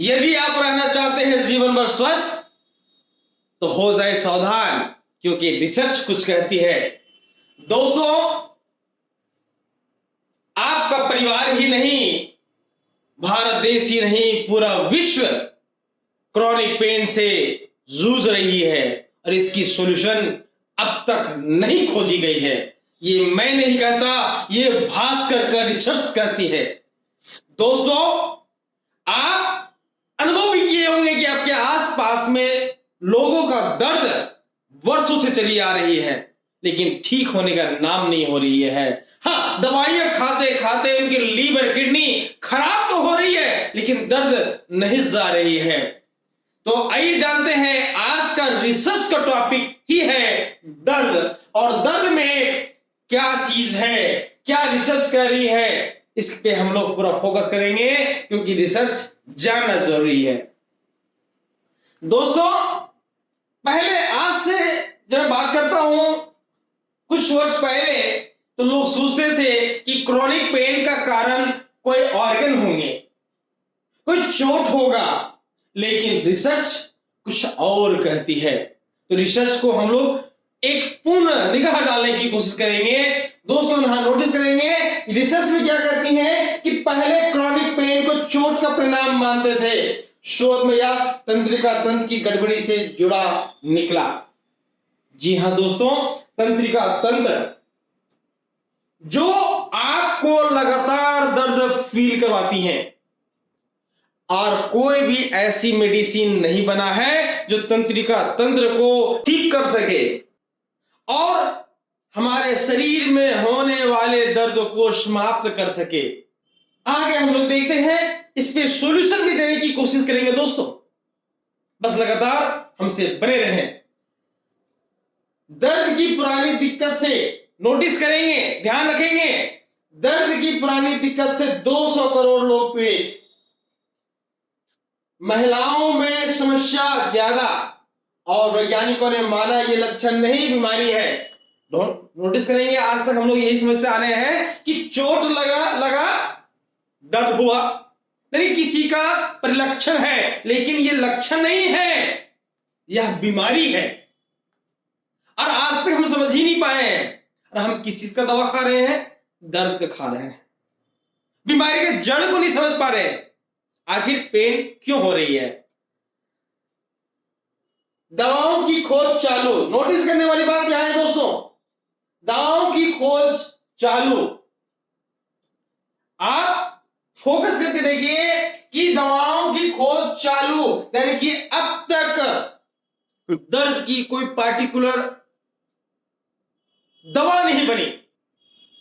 यदि आप रहना चाहते हैं जीवन भर स्वस्थ तो हो जाए सावधान, क्योंकि रिसर्च कुछ कहती है। दोस्तों, आपका परिवार ही नहीं, भारत देश ही नहीं, पूरा विश्व क्रॉनिक पेन से जूझ रही है और इसकी सॉल्यूशन अब तक नहीं खोजी गई है। ये मैं नहीं कहता, ये भास्कर का रिसर्च करती है। दोस्तों, आप अनुभव भी किए होंगे कि आपके आसपास में लोगों का दर्द वर्षों से चली आ रही है, लेकिन ठीक होने का नाम नहीं हो रही है। हाँ, दवाइयां खाते खाते उनकी लीवर किडनी खराब तो हो रही है, लेकिन दर्द नहीं जा रही है। तो आइए जानते हैं, आज का रिसर्च का टॉपिक ही है दर्द, और दर्द में क्या चीज है, क्या रिसर्च कर रही है, इस पे हम लोग पूरा फोकस करेंगे, क्योंकि रिसर्च जानना जरूरी है। दोस्तों, पहले आज से जब मैं बात करता हूं, कुछ वर्ष पहले तो लोग सोचते थे कि क्रॉनिक पेन का कारण कोई ऑर्गन होंगे, कोई चोट होगा, लेकिन रिसर्च कुछ और कहती है। तो रिसर्च को हम लोग एक पूर्ण निगाह डालने की कोशिश करेंगे। दोस्तों, यहां नोटिस करेंगे रिसर्च में क्या कहती है कि पहले क्रॉनिक पेन को चोट का परिणाम मानते थे, शोध में यह तंत्रिका तंत्र की गड़बड़ी से जुड़ा निकला। जी हां दोस्तों, तंत्रिका तंत्र जो आपको लगातार दर्द फील करवाती है, और कोई भी ऐसी मेडिसिन नहीं बना है जो तंत्रिका तंत्र को ठीक कर सके और हमारे शरीर में होने वाले दर्द को समाप्त कर सके। आगे हम लोग देखते हैं, इस पे सॉल्यूशन भी देने की कोशिश करेंगे। दोस्तों, बस लगातार हमसे बने रहें। दर्द की पुरानी दिक्कत से नोटिस करेंगे, ध्यान रखेंगे, दर्द की पुरानी दिक्कत से 200 करोड़ लोग पीड़ित। महिलाओं में समस्या ज्यादा, और वैज्ञानिकों ने माना यह लक्षण नहीं बीमारी है। नोटिस करेंगे, आज तक हम लोग यही समझते आ रहे हैं कि चोट लगा दर्द हुआ, नहीं किसी का परिलक्षण है, लेकिन यह लक्षण नहीं है, यह बीमारी है। और आज तक हम समझ ही नहीं पाए हैं, और हम किस चीज का दवा खा रहे हैं? दर्द का खा रहे हैं, बीमारी के जड़ को नहीं समझ पा रहे हैं। आखिर पेन क्यों हो रही है? दवाओं की खोज चालू। नोटिस करने वाली बात क्या है दोस्तों? दवाओं की खोज चालू। आप फोकस करके देखिए कि दवाओं की खोज चालू, यानी कि अब तक दर्द की कोई पार्टिकुलर दवा नहीं बनी।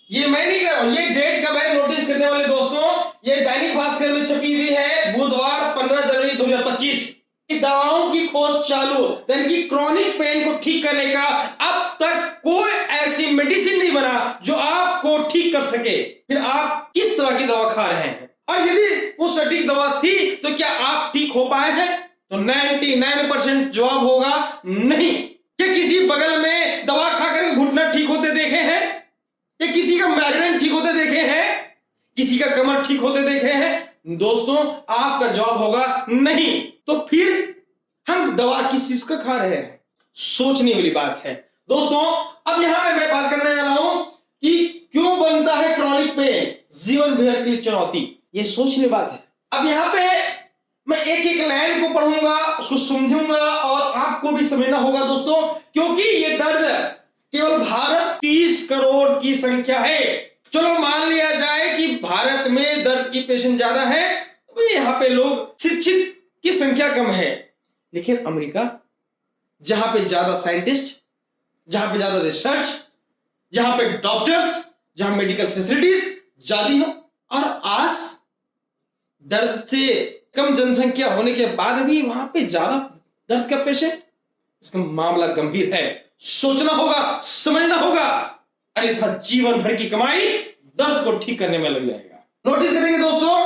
ये मैं नहीं कर रहा हूं, ये डेट कब है नोटिस करने वाले दोस्तों? ये दैनिक भास्कर में छपी हुई है, बुधवार 15 जनवरी 2025। दवाओं की खोज चालू, यानी कि क्रॉनिक पेन को ठीक करने का अब तक कोई ऐसी मेडिसिन नहीं बना जो आपको ठीक कर सके। फिर आप किस तरह की दवा खा रहे हैं? और यदि वो सटीक दवा थी तो क्या आप ठीक हो पाए हैं? तो 99% जवाब होगा नहीं। क्या किसी बगल में दवा खाकर घुटना ठीक होते देखे हैं? या किसी का माइग्रेन ठीक होते देखे हैं? किसी का कमर ठीक होते देखे हैं? दोस्तों, आपका जवाब होगा नहीं। तो फिर हम दवा किस चीज का खा रहे हैं? सोचने वाली बात है दोस्तों। अब यहां पे मैं बात करने वाला हूं कि क्यों बनता है क्रॉनिक पेन जीवन भर की चुनौती। ये सोचने बात है। अब यहां पे मैं एक एक लाइन को पढ़ूंगा, उसको समझूंगा, और आपको भी समझना होगा दोस्तों, क्योंकि ये दर्द केवल भारत 30 करोड़ की संख्या है। चलो मान लिया जाए कि भारत में दर्द की पेशेंट ज्यादा है, तो यहां पे लोग शिक्षित की संख्या कम है। लेकिन अमेरिका, जहां पे ज्यादा साइंटिस्ट, जहां पे ज्यादा रिसर्च, जहां पे डॉक्टर्स, जहां मेडिकल फैसिलिटीज ज्यादा हो, और आज दर्द से कम जनसंख्या होने के बाद भी वहां पे ज्यादा दर्द का पेशेंट, इसका मामला गंभीर है। सोचना होगा, समझना होगा, अन्यथा जीवन भर की कमाई दर्द को ठीक करने में लग जाएगा। नोटिस करेंगे दोस्तों,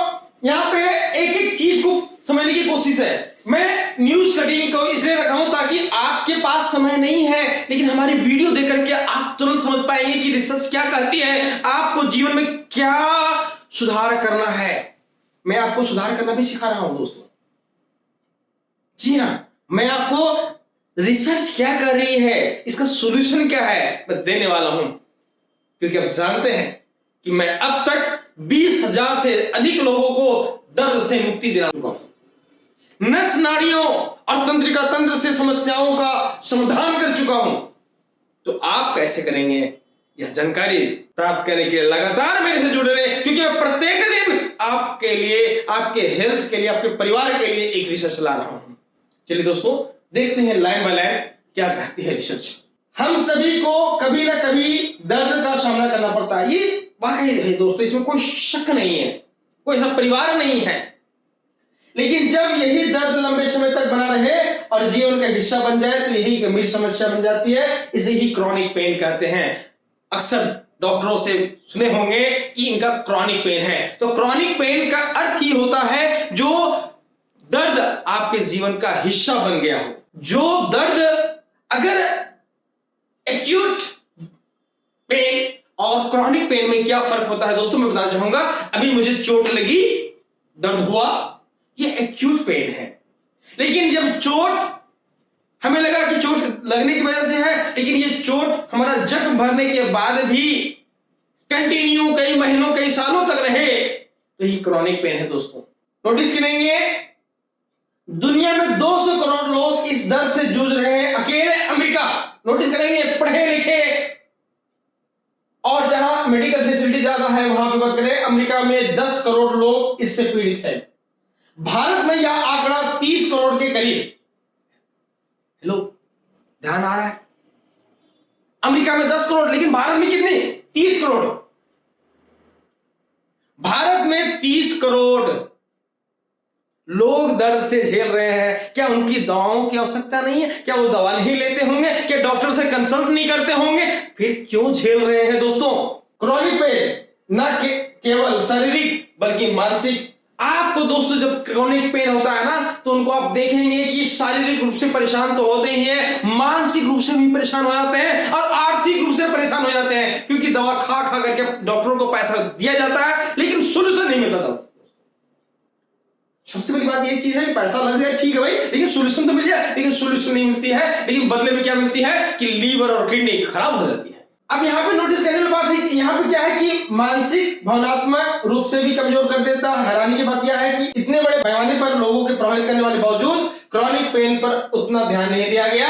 यहां पे एक एक चीज को समझने की कोशिश है। मैं न्यूज कटिंग को इसलिए रखा हूं ताकि आपके पास समय नहीं है, लेकिन हमारी वीडियो देख करके आप तुरंत समझ पाएंगे कि रिसर्च क्या कहती है, आपको जीवन में क्या सुधार करना है। मैं आपको सुधार करना भी सिखा रहा हूं दोस्तों। जी हाँ, मैं आपको रिसर्च क्या कर रही है, इसका सॉल्यूशन क्या है, मैं देने वाला हूं। क्योंकि आप जानते हैं कि मैं अब तक 20,000 से अधिक लोगों को दर्द से मुक्ति दिला चुका हूं, नस नाड़ियों और तंत्रिका तंत्र से समस्याओं का समाधान कर चुका हूं। तो आप कैसे करेंगे? यह जानकारी प्राप्त करने के लिए लगातार मेरे से जुड़े रहे, क्योंकि मैं प्रत्येक दिन आपके लिए, आपके हेल्थ के लिए, आपके परिवार के लिए एक रिसर्च ला रहा हूं। चलिए दोस्तों, देखते हैं लाइन बाय लाइन क्या कहती है रिसर्च। हम सभी को कभी ना कभी दर्द का सामना करना पड़ता है, ये वाकई है दोस्तों, इसमें कोई शक नहीं है, कोई ऐसा परिवार नहीं है। लेकिन जब यही दर्द लंबे समय तक बना रहे और जीवन का हिस्सा बन जाए तो यही गंभीर समस्या बन जाती है। इसे ही क्रॉनिक पेन कहते हैं। अक्सर डॉक्टरों से सुने होंगे कि इनका क्रॉनिक पेन है। तो क्रॉनिक पेन का अर्थ ही होता है जो दर्द आपके जीवन का हिस्सा बन गया हो। जो दर्द, अगर एक्यूट पेन और क्रॉनिक पेन में क्या फर्क होता है दोस्तों, मैं बताना चाहूंगा। अभी मुझे चोट लगी, दर्द हुआ, ये एक्यूट पेन है। लेकिन जब चोट, हमें लगा कि चोट लगने की वजह से है, लेकिन ये चोट हमारा जख्म भरने के बाद भी कंटिन्यू कई महीनों, कई सालों तक रहे, तो ये क्रॉनिक पेन है दोस्तों। नोटिस करेंगे, दुनिया में 200 करोड़ लोग इस दर्द से जूझ रहे हैं, अकेले अमेरिका। नोटिस करेंगे, पढ़े लिखे और जहां मेडिकल फैसिलिटी ज्यादा है वहां पे बात करें, अमेरिका में 10 करोड़ लोग इससे पीड़ित है। भारत में यह आंकड़ा 30 करोड़ के करीब। हेलो, ध्यान आ रहा है? अमेरिका में 10 करोड़, लेकिन भारत में कितने? 30 करोड़। भारत में 30 करोड़ लोग दर्द से झेल रहे हैं। क्या उनकी दवाओं की आवश्यकता नहीं है? क्या वो दवा नहीं लेते होंगे? क्या डॉक्टर से कंसल्ट नहीं करते होंगे? फिर क्यों झेल रहे हैं दोस्तों क्रॉनिक पेन? न केवल शारीरिक बल्कि मानसिक। आपको दोस्तों जब क्रॉनिक पेन होता है ना, तो उनको आप देखेंगे कि शारीरिक रूप से परेशान तो होते ही हैं, मानसिक रूप से भी परेशान हो जाते हैं और आर्थिक रूप से परेशान हो जाते हैं। क्योंकि दवा खा खा करके डॉक्टरों को पैसा दिया जाता है, लेकिन सोल्यूशन नहीं मिलता था। सबसे बड़ी बात ये चीज है कि पैसा लग जाए ठीक है भाई, लेकिन सोल्यूशन तो मिल जाए, लेकिन सोल्यूशन नहीं मिलती है। लेकिन बदले में क्या मिलती है कि लीवर और किडनी खराब हो जाती है। अब यहाँ पे नोटिस करने वाली बात है, यहाँ पे क्या है कि मानसिक भावनात्मक रूप से भी कमजोर कर देता है। हैरानी की बात यह है कि इतने बड़े पैमाने पर लोगों के प्रभावित करने वाले बावजूद क्रॉनिक पेन पर उतना ध्यान नहीं दिया गया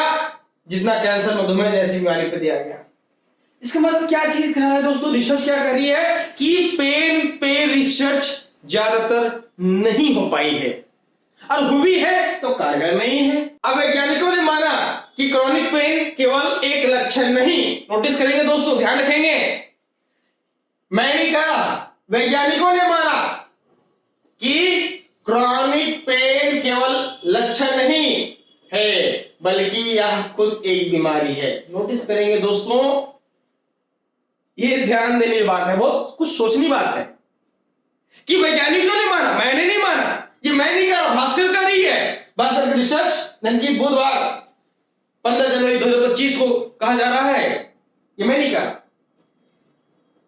जितना कैंसर, मधुमेह जैसी बीमारी पर दिया गया। इसका मतलब क्या चीज कह रहा है दोस्तों? रिसर्च क्या कर रही है कि पेन पे रिसर्च ज्यादातर नहीं हो पाई है, और हुई है तो कारगर नहीं है। अब वैज्ञानिकों ने माना कि क्रॉनिक पेन केवल एक लक्षण नहीं। नोटिस करेंगे दोस्तों, ध्यान रखेंगे, मैं नहीं कहा, वैज्ञानिकों ने माना कि क्रॉनिक पेन केवल लक्षण नहीं है बल्कि यह खुद एक बीमारी है। नोटिस करेंगे दोस्तों, यह ध्यान देने की बात है, बहुत कुछ सोचनी बात है कि वैज्ञानिकों ने माना, मैंने नहीं माना, ये मैं नहीं कह रहा, भास्कर कर रही है। भास्कर की रिसर्च कि बुधवार 15 जनवरी 2025 को कहा जा रहा है, ये मैं नहीं कह रहा।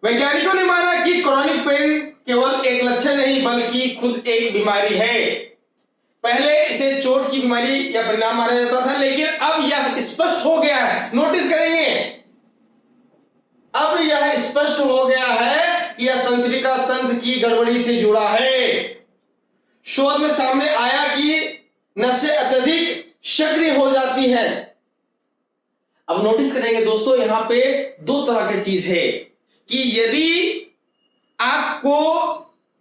वैज्ञानिकों ने माना कि क्रॉनिक पेन केवल एक लक्षण नहीं बल्कि खुद एक बीमारी है। पहले इसे चोट की बीमारी या परिणाम माना जाता था, लेकिन अब यह स्पष्ट हो गया है। नोटिस करेंगे, अब यह स्पष्ट हो गया है कि यह तंत्रिका तंत्र की गड़बड़ी से जुड़ा है। शोध में सामने आया कि नसें अत्यधिक सक्रिय हो जाती हैं। अब नोटिस करेंगे दोस्तों, यहां पे दो तरह की चीज है कि यदि आपको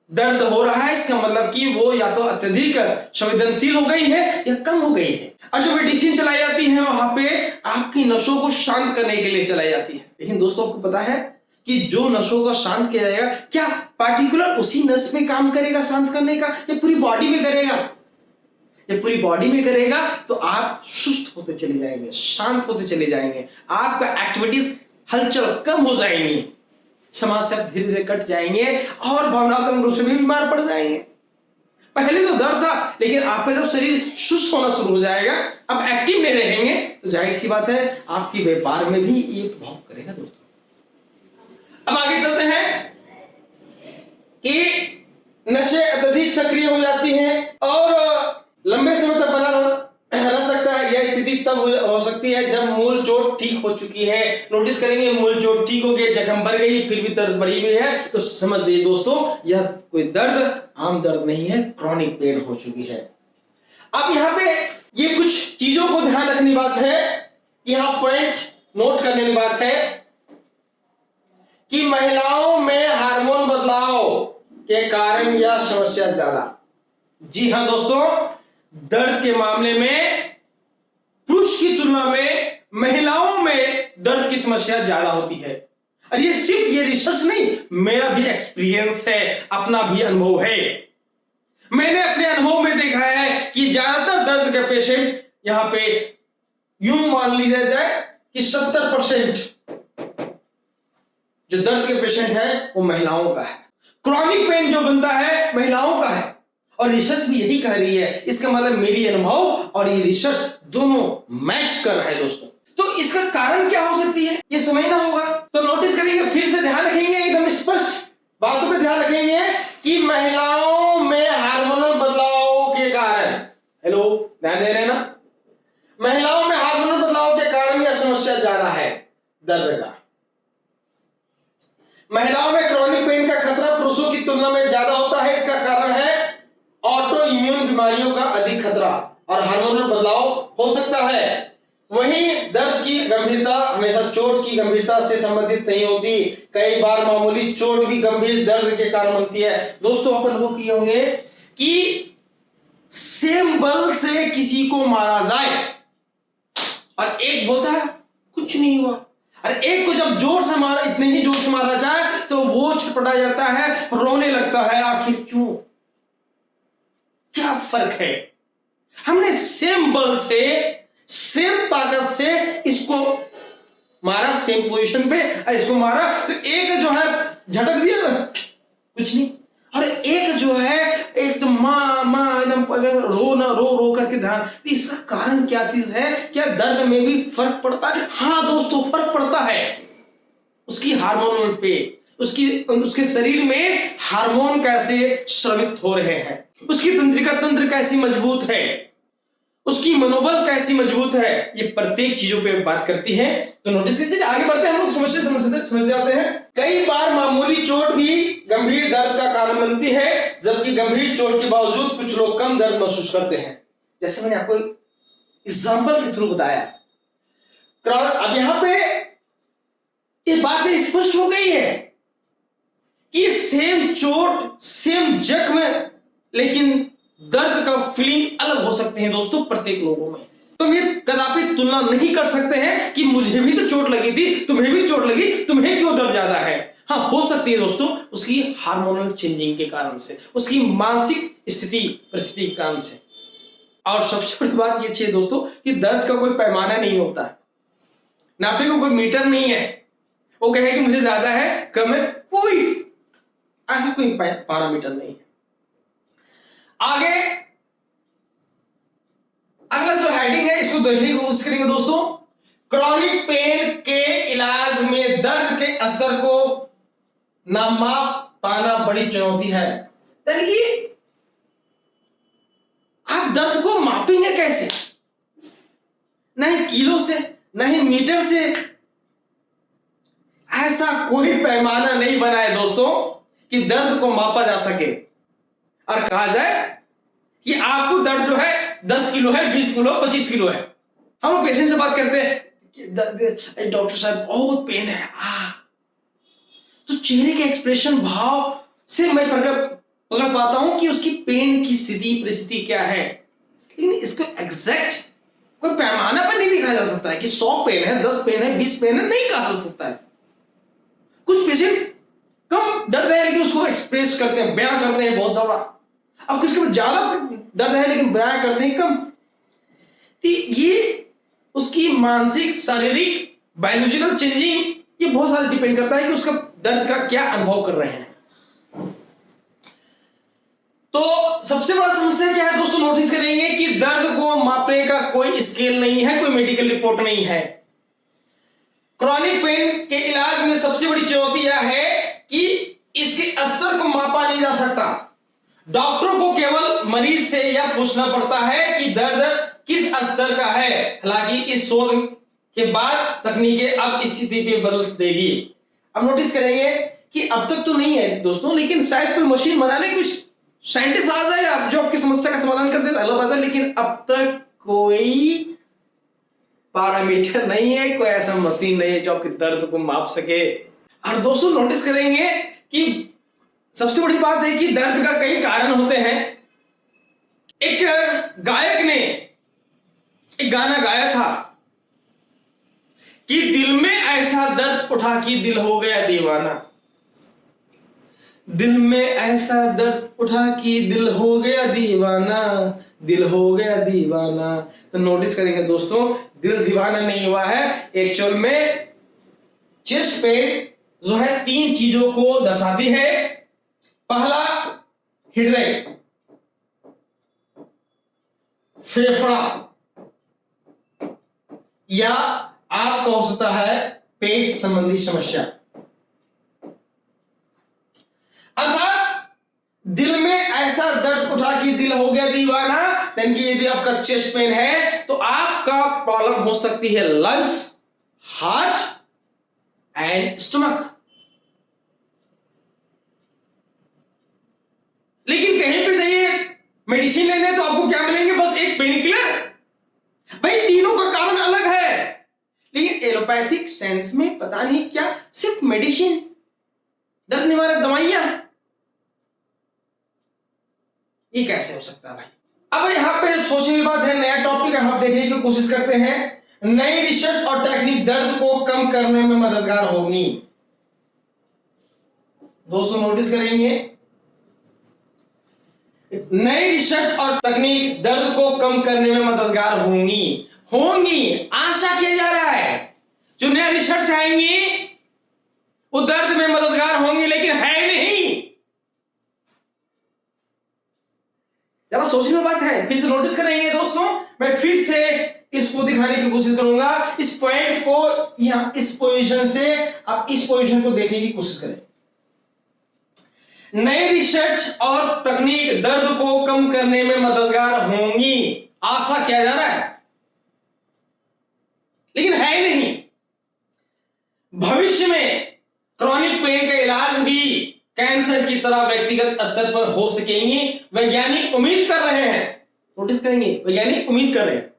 दर्द हो रहा है, इसका मतलब कि वो या तो अत्यधिक संवेदनशील हो गई है या कम हो गई है। और जो मेडिसिन चलाई जाती है वहां पे आपकी नसों को शांत करने के लिए चलाई जाती है। लेकिन दोस्तों, आपको पता है कि जो नसों को शांत किया जाएगा, क्या पार्टिकुलर उसी नस में काम करेगा शांत करने का, या पूरी बॉडी में करेगा? जब पूरी बॉडी में करेगा तो आप सुस्त होते चले जाएंगे, शांत होते चले जाएंगे, आपका एक्टिविटीज हलचल कम हो जाएंगी, समस्या धीरे धीरे कट जाएंगे और भावनात्मक रूप से भी बीमार पड़ जाएंगे। पहले तो दर्द था, लेकिन आपका जब शरीर सुस्त होना शुरू हो जाएगा, अब एक्टिव नहीं रहेंगे, तो जाहिर सी बात है आपकी व्यापार में भी ये प्रभाव करेगा दोस्तों। अब आगे चलते हैं कि नशे अत्यधिक सक्रिय हो जाती हैं और लंबे समय तक बना स्थिति तब हो सकती है जब मूल चोट ठीक हो चुकी है। नोटिस करेंगे मूल चोट ठीक हो गई, जख्म भर गई, फिर भी दर्द बढ़ी हुई है, तो समझ जाइए दोस्तों यह कोई दर्द आम दर्द नहीं है, क्रॉनिक पेन हो चुकी है। अब यहाँ पे ये कुछ चीजों को ध्यान रखने की बात है, यहां पॉइंट नोट करने की बात है कि महिलाओं में हार्मोन बदलाव के कारण यह समस्या ज्यादा। जी हां दोस्तों, दर्द के मामले में पुरुष की तुलना में महिलाओं में दर्द की समस्या ज्यादा होती है। और ये सिर्फ ये रिसर्च नहीं, मेरा भी एक्सपीरियंस है, अपना भी अनुभव है। मैंने अपने अनुभव में देखा है कि ज्यादातर दर्द के पेशेंट यहां पे यूं मान लिया जाए कि 70% जो दर्द के पेशेंट है वो महिलाओं का है। क्रॉनिक पेन जो बनता है महिलाओं का है, और रिसर्च भी यही कह रही है। इसका मतलब मेरी अनुभव और ये रिसर्च दोनों मैच कर रहा है दोस्तों। तो इसका कारण क्या हो सकती है ये समझना होगा। तो नोटिस करेंगे, फिर से ध्यान रखेंगे, एकदम स्पष्ट बातों पे ध्यान रखेंगे कि महिलाओं में हार्मोनल बदलाव के कारण, हेलो ध्यान दे रहे हैं ना, महिलाओं में हार्मोनल बदलाव के कारण यह समस्या ज्यादा है दर्द का। महिलाओं में क्रॉनिक पेन का खतरा पुरुषों की तुलना में ज्यादा होता है। इसका कारण है ऑटो इम्यून बीमारियों का अधिक खतरा और हार्मोनल बदलाव हो सकता है। वहीं दर्द की गंभीरता हमेशा चोट की गंभीरता से संबंधित नहीं होती। कई बार मामूली चोट भी गंभीर दर्द के कारण बनती है। दोस्तों अपन अनुभव किए होंगे कि सेम बल से किसी को मारा जाए और एक बोलता है कुछ नहीं हुआ, और एक को जब जोर से मारा, इतने ही जोर से मारा जाए तो वो छटपटा जाता है, रोने लगता है। आखिर क्यों, क्या फर्क है? हमने सेम बल से, सेम ताकत से इसको मारा, सेम पोजीशन पे, और इसको मारा, तो एक जो है झटक दिया ना, कुछ नहीं, और एक जो है एक तो माँ माँ एकदम रो करके ध्यान। इसका कारण क्या चीज है? क्या दर्द में भी फर्क पड़ता है? हाँ दोस्तों, फर्क पड़ता है। उसकी हार्मोन पे, उसके शरीर में हार्मोन कैसे स्रावित हो रहे हैं, उसकी तंत्रिका तंत्र कैसी मजबूत है, उसकी मनोबल कैसी मजबूत है, ये प्रत्येक चीजों पे बात करती है। तो नोटिस कीजिए, आगे बढ़ते हैं, हम लोग समझ जाते हैं। कई बार मामूली चोट भी गंभीर दर्द का कारण बनती है, जबकि गंभीर चोट के बावजूद कुछ लोग कम दर्द महसूस करते हैं। जैसे मैंने आपको एग्जांपल के थ्रू बताया। अब यहां पे ये बातें स्पष्ट हो गई है कि सेम चोट, सेम जख्म, लेकिन दर्द का फीलिंग अलग हो सकते हैं दोस्तों प्रत्येक लोगों में। तो ये कदापि तुलना नहीं कर सकते हैं कि मुझे भी तो चोट लगी थी, तुम्हें भी चोट लगी, तुम्हें क्यों दर्द ज्यादा है। हाँ, हो सकती है दोस्तों उसकी हार्मोनल चेंजिंग के कारण से, उसकी मानसिक स्थिति परिस्थिति के कारण से। और सबसे बड़ी बात ये है दोस्तों कि दर्द का कोई पैमाना नहीं होता, नापने को कोई मीटर नहीं है वो कहे कि मुझे ज्यादा है कम है, कोई ऐसा कोई पैरामीटर नहीं है। आगे अगला जो हेडिंग है इसको देखने की कोशिश करेंगे दोस्तों। क्रॉनिक पेन के इलाज में दर्द के असर को ना माप पाना बड़ी चुनौती है। यानी कि आप दर्द को मापेंगे कैसे? नहीं किलो से, नहीं मीटर से, ऐसा कोई पैमाना नहीं बना है दोस्तों कि दर्द को मापा जा सके और कहा जाए कि आपको दर्द जो है 10 किलो है, 20 किलो, 25 किलो है। हम लोग पेशेंट से बात करते हैं, डॉक्टर साहब बहुत पेन है, तो चेहरे के एक्सप्रेशन भाव से मैं पकड़ पाता हूं कि उसकी पेन की स्थिति परिस्थिति क्या है। लेकिन इसको एग्जैक्ट कोई पैमाना पर नहीं लिखा जा सकता है कि 100 पेन है, 10 पेन है, 20 पेन है, नहीं कहा जा सकता है। कुछ पेशेंट कम दर्द है लेकिन उसको एक्सप्रेस करते हैं, बयां करते हैं बहुत ज्यादा, अब कुछ के ज्यादा दर्द है लेकिन बयां करते हैं कम। तो ये उसकी मानसिक, शारीरिक, बायोलॉजिकल चेंजिंग, ये बहुत सारा डिपेंड करता है कि उसका दर्द का क्या अनुभव कर रहे हैं। तो सबसे बड़ा समस्या क्या है दोस्तों, नोटिस करेंगे कि दर्द को मापने का कोई स्केल नहीं है, कोई मेडिकल रिपोर्ट नहीं है। क्रॉनिक पेन के इलाज में सबसे बड़ी चुनौती यह है कि इसके स्तर को मापा नहीं जा सकता। डॉक्टर को केवल मरीज से यह पूछना पड़ता है कि दर्द किस स्तर का है। हालांकि इस शोध के बाद तकनीकें अब स्थिति पे बदल देगी। अब नोटिस करेंगे कि अब तक तो नहीं है दोस्तों, लेकिन शायद कोई मशीन बना ले, कुछ साइंटिस्ट आ जाए अब जो आपकी समस्या का समाधान कर दे, अलग बात है। लेकिन अब तक कोई पैरामीटर नहीं है, कोई ऐसा मशीन नहीं है जो आपके दर्द को माप सके। और दोस्तों नोटिस करेंगे कि सबसे बड़ी बात है कि दर्द का कई कारण होते हैं। एक गायक ने एक गाना गाया था कि दिल में ऐसा दर्द उठा कि दिल हो गया दीवाना, दिल में ऐसा दर्द उठा कि दिल हो गया दीवाना, दिल हो गया दीवाना। तो नोटिस करेंगे दोस्तों, दिल दीवाना नहीं हुआ है। एक्चुअल में चेस्ट पेन जो है 3 चीजों को दर्शाती है। पहला हृदय, फेफड़ा, या आपका हो सकता है पेट संबंधी समस्या। अर्थात दिल में ऐसा दर्द उठा कि दिल हो गया दीवाना, यानी कि यदि आपका चेस्ट पेन है तो आपका प्रॉब्लम हो सकती है लंग्स, हार्ट एंड स्टमक। लेकिन कहीं पे जाइए मेडिसिन लेने तो आपको क्या मिलेंगे, बस एक पेन किलर। भाई तीनों का कारण अलग है, लेकिन एलोपैथिक साइंस में पता नहीं क्या सिर्फ मेडिसिन, दर्द निवारक दवाइयां, ये कैसे हो सकता है भाई। अब यहां पे सोचने की बात है, नया टॉपिक हम देखने की कोशिश करते हैं। नई रिसर्च और टेक्निक दर्द को कम करने में मददगार होगी। दोस्तों नोटिस करेंगे, नई रिसर्च और तकनीक दर्द को कम करने में मददगार होंगी, आशा किया जा रहा है। जो नया रिसर्च आएंगी वो दर्द में मददगार होंगी, लेकिन है नहीं। जरा सोचने की बात है, फिर से नोटिस करेंगे दोस्तों। मैं फिर से इसको दिखाने की कोशिश करूंगा, इस पॉइंट को यहां इस पोजीशन से आप इस पोजीशन को देखने की कोशिश करें। नई रिसर्च और तकनीक दर्द को कम करने में मददगार होंगी, आशा किया जा रहा है, लेकिन है नहीं। भविष्य में क्रॉनिक पेन का इलाज भी कैंसर की तरह व्यक्तिगत स्तर पर हो सकेंगी, वैज्ञानिक उम्मीद कर रहे हैं। नोटिस करेंगे, वैज्ञानिक उम्मीद कर रहे हैं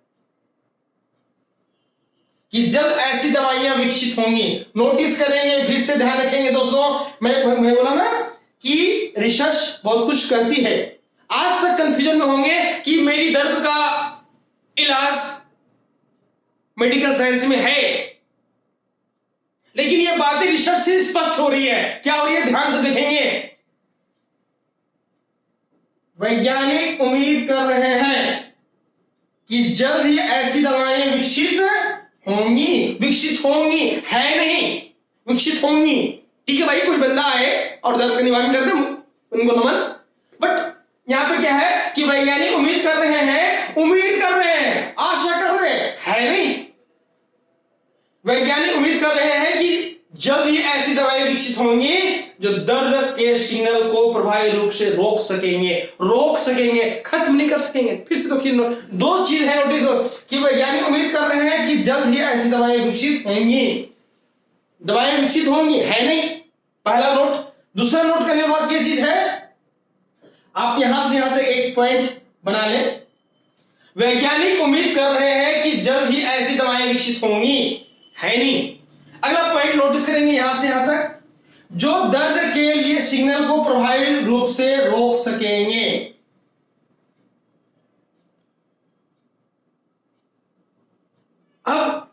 कि जल्द ऐसी दवाइयां विकसित होंगी। नोटिस करेंगे, फिर से ध्यान रखेंगे दोस्तों, मैं बोला ना कि रिसर्च बहुत कुछ करती है। आज तक कंफ्यूजन में होंगे कि मेरी दर्द का इलाज मेडिकल साइंस में है, लेकिन ये बातें रिसर्च से स्पष्ट हो रही है। क्या हो रही है, ध्यान से देखेंगे। वैज्ञानिक उम्मीद कर रहे हैं कि जल्द ही ऐसी दवाएं विकसित होंगी, है नहीं, विकसित होंगी। ठीक है भाई, कोई बंदा आए और दर्द का निवारण कर दे, उनको नमन। बट यहां पे क्या है कि वैज्ञानिक उम्मीद कर रहे हैं, आशा कर रहे हैं, है नहीं। वैज्ञानिक उम्मीद कर रहे हैं कि जल्द ही ऐसी दवाएं विकसित होंगी जो दर्द के सिग्नल को प्रभावी रूप से रोक सकेंगे, खत्म नहीं कर सकेंगे। फिर से देखिए, 2 चीज है नोटिस हो कि वैज्ञानिक उम्मीद कर रहे हैं कि जल्द ही ऐसी दवाएं विकसित होंगी, है नहीं, पहला नोट। दूसरा नोट करने के बाद क्या चीज है, आप यहां से यहां तक एक पॉइंट बना लें। वैज्ञानिक उम्मीद कर रहे हैं कि जल्द ही ऐसी दवाएं विकसित होंगी, है नहीं। अगला पॉइंट नोटिस करेंगे यहां से यहां तक, जो दर्द के लिए सिग्नल को प्रभावी रूप से रोक सकेंगे। अब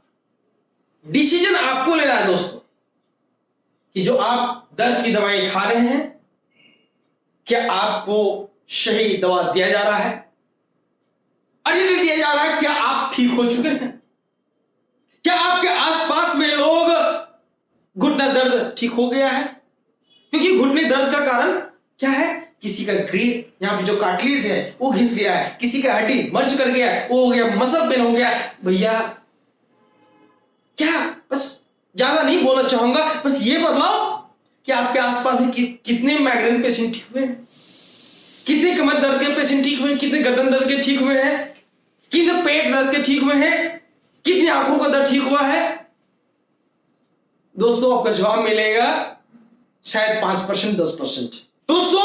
डिसीजन आपको लेना है दोस्तों कि जो आप दर्द की दवाएं खा रहे हैं, क्या आपको सही दवा दिया जा रहा है? अरे नहीं दिया जा रहा है, क्या आप ठीक हो चुके हैं? क्या आपके आसपास में लोग घुटना दर्द ठीक हो गया है? क्योंकि घुटने दर्द का कारण क्या है, किसी का ग्रीड यहां पे जो कार्टिलेज है वो घिस गया है, किसी का हड्डी मर्ज कर गया है, वो हो गया मसल पेन हो गया। भैया क्या, बस ज्यादा नहीं बोलना चाहूंगा, बस ये बताओ कि आपके आसपास में कितने माइग्रेन पेशेंट ठीक हुए हैं? कितने कमर दर्द के पेशेंट ठीक हुए, कितने गर्दन दर्द के ठीक हुए हैं, कितने पेट दर्द के ठीक हुए हैं, कितनी आंखों का दर्द ठीक हुआ है? दोस्तों आपका जवाब मिलेगा शायद 5%, 10%। दोस्तों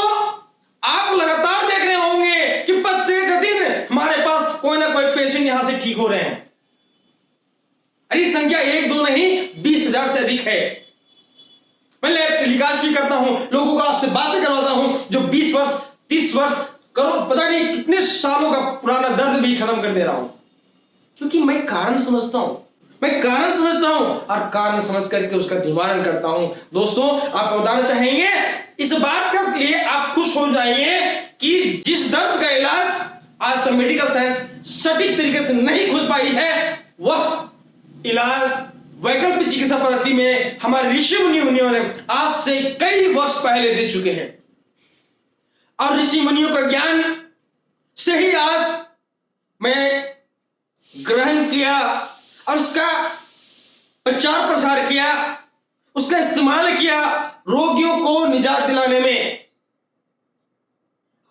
आप लगातार देख रहे होंगे कि प्रत्येक दिन हमारे पास कोई ना कोई पेशेंट यहां से ठीक हो रहे हैं। अरे संख्या 1-2 नहीं, 20,000 से अधिक है। मैं लैब टेलीकास्ट भी करता हूं, लोगों को आपसे बातें करवाता हूं जो 20 वर्ष 30 वर्ष करो पता नहीं कितने सालों का पुराना दर्द भी खत्म कर दे रहा हूं, क्योंकि मैं कारण समझता हूं, और कारण समझ करके उसका निवारण करता हूं। दोस्तों आप बताना चाहेंगे, इस बात के लिए आप खुश हो जाएंगे कि जिस दर्द का इलाज आज तक मेडिकल साइंस सटीक तरीके से नहीं खोज पाई है, वह इलाज वैकल्पिक चिकित्सा पद्धति में हमारे ऋषि मुनियों ने आज से कई वर्ष पहले दे चुके हैं। और ऋषि मुनियों का ज्ञान से ही आज मैं ग्रहण किया और उसका प्रचार प्रसार किया, उसका इस्तेमाल किया रोगियों को निजात दिलाने में।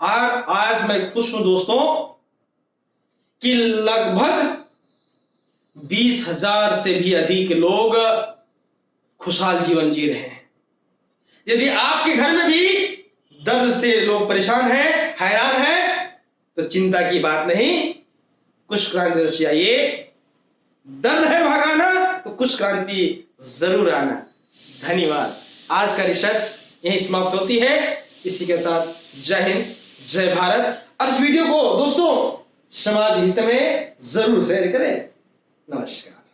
और आज मैं खुश हूं दोस्तों कि लगभग 20,000 से भी अधिक लोग खुशहाल जीवन जी रहे हैं। यदि आपके घर में भी दर्द से लोग परेशान हैं, हैरान हैं, तो चिंता की बात नहीं, कुश क्रांति आइए। दर्द है भगाना तो कुश क्रांति जरूर आना। धन्यवाद। आज का रिसर्च यहीं समाप्त होती है। इसी के साथ जय हिंद, जय भारत। और इस वीडियो को दोस्तों समाज हित में जरूर शेयर करें। नमस्कार।